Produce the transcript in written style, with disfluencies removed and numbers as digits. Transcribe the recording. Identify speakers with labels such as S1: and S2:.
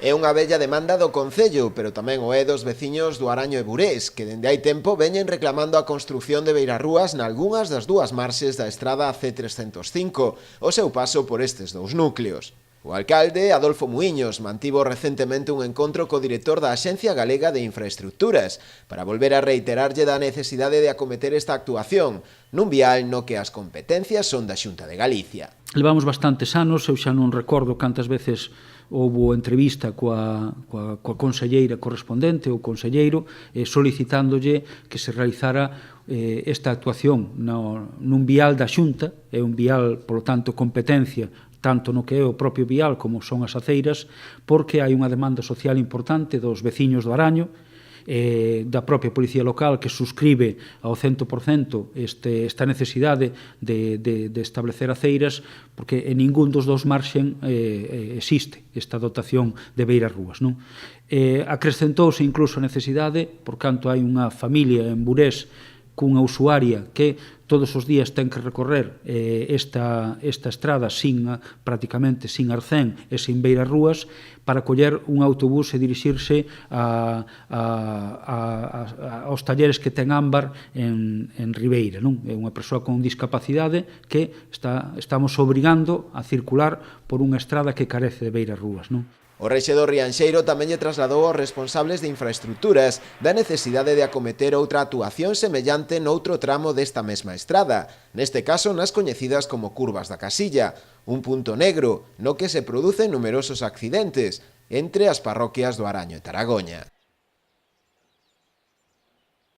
S1: É unha bella demanda do Concello, pero tamén o é dos veciños do Araño e Burés, que dende hai tempo veñen reclamando a construción de beirarrúas nalgunhas das dúas marxes da estrada C305, o seu paso por estes dous núcleos. O alcalde, Adolfo Muiños, mantivo recentemente un encontro co director da Axencia Galega de Infraestructuras para volver a reiterarlle da necesidade de acometer esta actuación nun vial no que as competencias son da Xunta de Galicia.
S2: Levamos bastantes anos, eu xa non recordo cantas veces houve entrevista coa conselleira correspondente ou conselleiro solicitándolle que se realizara esta actuación nun vial da Xunta, é un vial, polo tanto, competencia tanto no que é o propio vial como son as aceiras, porque hai unha demanda social importante dos veciños do Araño, da propia Policía Local que suscribe ao 100% esta necesidade de establecer aceiras, porque en ningún dos dous marxen existe esta dotación de beirarrúas. Acrescentouse incluso a necesidade, por canto hai unha familia en Burés cunha usuaria que todos os días ten que recorrer esta estrada prácticamente sin arcén e sin beirarrúas para coller un autobús e dirixirse aos talleres que ten Ámbar en Ribeira. É unha persoa con discapacidade que estamos obrigando a circular por unha estrada que carece de beirarrúas.
S1: O rexedor rianxeiro tamén lle trasladou aos responsables de infraestructuras da necesidade de acometer outra actuación semellante noutro tramo desta mesma estrada, neste caso nas coñecidas como curvas da Casilla, un punto negro no que se producen numerosos accidentes entre as parroquias do Araño e Taragoña.